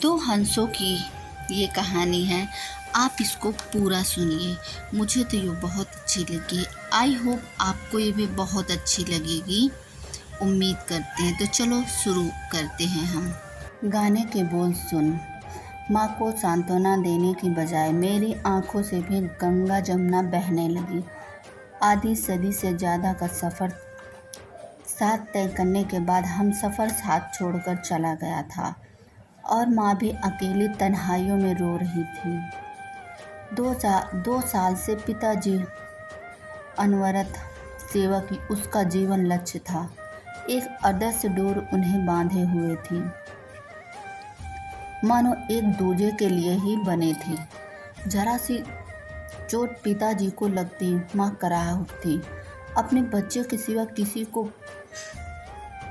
दो हंसों की ये कहानी है। आप इसको पूरा सुनिए। मुझे तो ये बहुत अच्छी लगी। आई होप आपको ये भी बहुत अच्छी लगेगी, उम्मीद करते हैं। तो चलो शुरू करते हैं हम। गाने के बोल सुन। माँ को सांत्वना देने की बजाय मेरी आंखों से भी गंगा जमुना बहने लगी। आधी सदी से ज़्यादा का सफ़र साथ तय करने के बाद हम सफ़र साथ छोड़कर चला गया था और माँ भी अकेली तन्हाइयों में रो रही थी। 2 साल से पिताजी अनवरत सेवा की उसका जीवन लक्ष्य था। एक आदर्श डोर उन्हें बांधे हुए थी, मानो एक दूजे के लिए ही बने थे। जरा सी चोट पिताजी को लगती माँ कराह उठती। अपने बच्चे के सिवा किसी को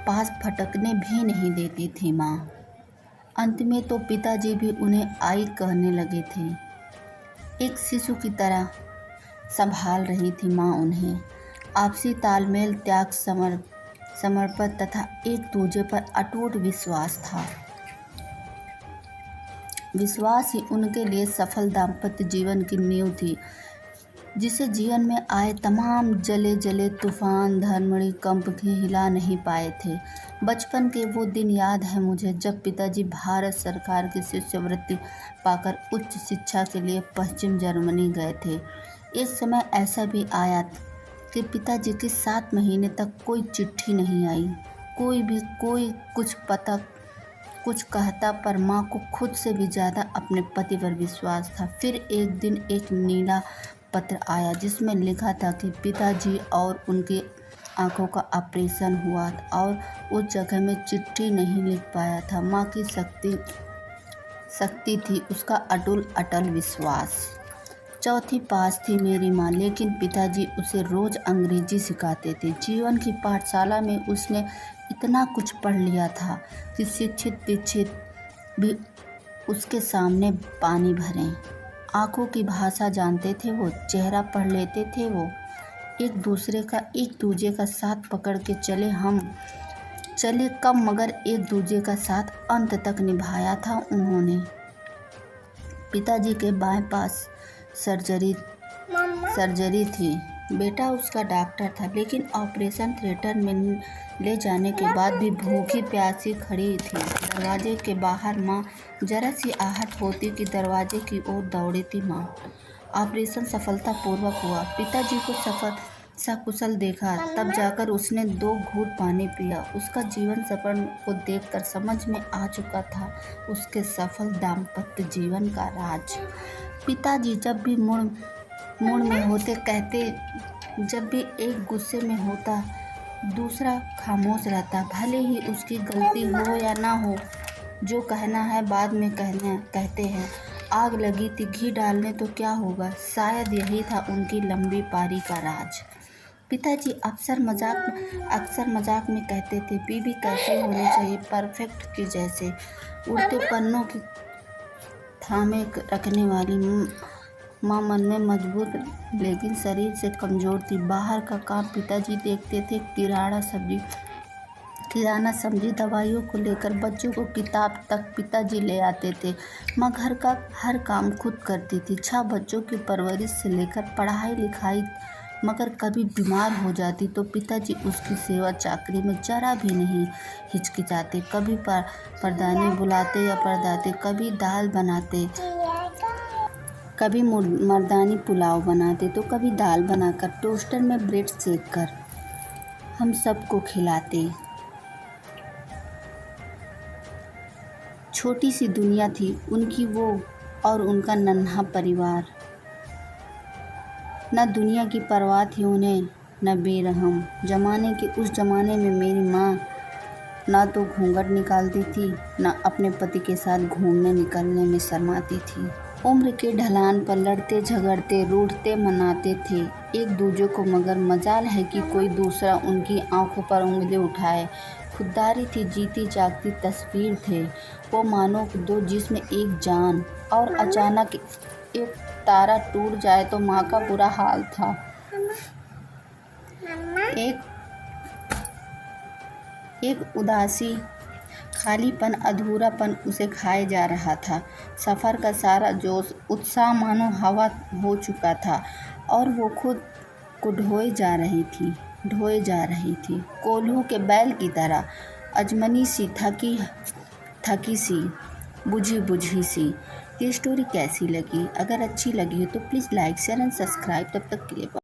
पास फटकने भी नहीं देती थी माँ। अंत में तो पिताजी भी उन्हें आई कहने लगे थे। एक शिशु की तरह संभाल रही थी माँ उन्हें। आपसी तालमेल, त्याग, समर्पण तथा एक दूजे पर अटूट विश्वास था। विश्वास ही उनके लिए सफल दाम्पत्य जीवन की नींव थी, जिसे जीवन में आए तमाम जले जले तूफान धरमड़ी कंप भी हिला नहीं पाए थे। बचपन के वो दिन याद है मुझे, जब पिताजी भारत सरकार की शिष्यवृत्ति पाकर उच्च शिक्षा के लिए पश्चिम जर्मनी गए थे। एक समय ऐसा भी आया कि पिताजी की 7 महीने तक कोई चिट्ठी नहीं आई। कोई कुछ कहता, पर माँ को खुद से भी ज़्यादा अपने पति पर विश्वास था। फिर एक दिन एक नीला पत्र आया, जिसमें लिखा था कि पिताजी और उनकी आंखों का ऑपरेशन हुआ और उस जगह में चिट्ठी नहीं लिख पाया था। माँ की शक्ति थी उसका अटल विश्वास। चौथी पास थी मेरी माँ, लेकिन पिताजी उसे रोज़ अंग्रेजी सिखाते थे। जीवन की पाठशाला में उसने इतना कुछ पढ़ लिया था कि शिक्षित भी उसके सामने पानी भरें। आंखों की भाषा जानते थे वो, चेहरा पढ़ लेते थे वो। एक दूजे का साथ पकड़ के चले कम, मगर एक दूजे का साथ अंत तक निभाया था उन्होंने। पिताजी के बाएं पास सर्जरी थी। बेटा उसका डॉक्टर था, लेकिन ऑपरेशन थिएटर में ले जाने के बाद भी भूखी प्यासी खड़ी थी दरवाजे के बाहर। माँ जरा सी आहट होती कि दरवाजे की ओर दौड़ी थी माँ। ऑपरेशन सफलतापूर्वक हुआ। पिताजी को सकुशल देखा, तब जाकर उसने 2 घूंट पानी पिया। उसका जीवन सफर को देखकर समझ में आ चुका था उसके सफल दाम्पत्य जीवन का राज। पिताजी जब भी मूड में होते कहते, जब भी एक गुस्से में होता दूसरा खामोश रहता। भले ही उसकी गलती हो या ना हो, जो कहना है बाद में कहते हैं। आग लगी थी, घी डालने तो क्या होगा। शायद यही था उनकी लंबी पारी का राज। पिताजी अक्सर मजाक में कहते थे, बीवी कैसे होनी चाहिए, परफेक्ट की जैसे। उड़ते पन्नों की थामे रखने वाली माँ मन में मजबूत लेकिन शरीर से कमज़ोर थी। बाहर का काम पिताजी देखते थे। किराना सब्जी दवाइयों को लेकर बच्चों को किताब तक पिताजी ले आते थे। माँ घर का हर काम खुद करती थी, 6 बच्चों की परवरिश से लेकर पढ़ाई लिखाई। मगर कभी बीमार हो जाती तो पिताजी उसकी सेवा चाकरी में जरा भी नहीं हिचकिचाते। कभी परदानी बुलाते या परदाते, कभी दाल बनाते, कभी मर्दानी पुलाव बनाते, तो कभी दाल बनाकर टोस्टर में ब्रेड सेक कर हम सबको खिलाते। छोटी सी दुनिया थी उनकी वो और उनका नन्हा परिवार। न दुनिया की परवाह थी उन्हें, न बेरहम। उस जमाने में मेरी माँ ना तो घूंघट निकालती थी, न अपने पति के साथ घूमने निकलने में शर्माती थी। उम्र के ढलान पर लड़ते झगड़ते रूठते मनाते थे एक दूजे को, मगर मजाल है कि कोई दूसरा उनकी आंखों पर उंगली उठाए। खुददारी थी जीती जागती तस्वीर थे वो, मानो 2 जिस्म एक जान। और अचानक एक तारा टूट जाए तो माँ का बुरा हाल था। एक उदासी खालीपन, अधूरापन उसे खाए जा रहा था। सफ़र का सारा जोश, उत्साह मानो हवा हो चुका था और वो खुद को ढोए जा रही थी कोल्हू के बैल की तरह, अजमनी सी, थकी सी, बुझी सी। ये स्टोरी कैसी लगी? अगर अच्छी लगी हो तो please like share and subscribe. तब तक के लिए